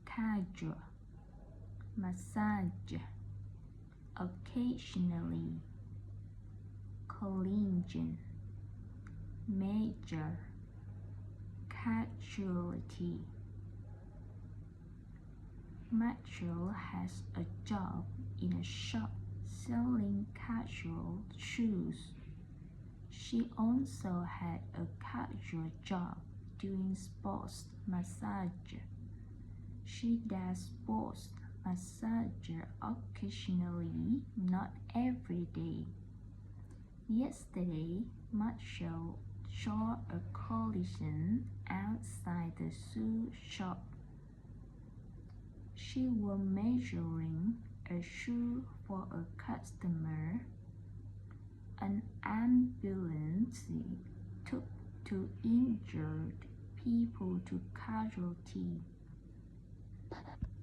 casual, massage, occasionally, collision, major, casualty. Mitchell has a job in a shop selling casual shoes. She also had a casual job doing sports massage. She does sports massage occasionally, not every day. Yesterday, Mitchell saw a collision outside the shoe shop. She was measuring a shoe for a customer. An ambulance took two injured people to casualty.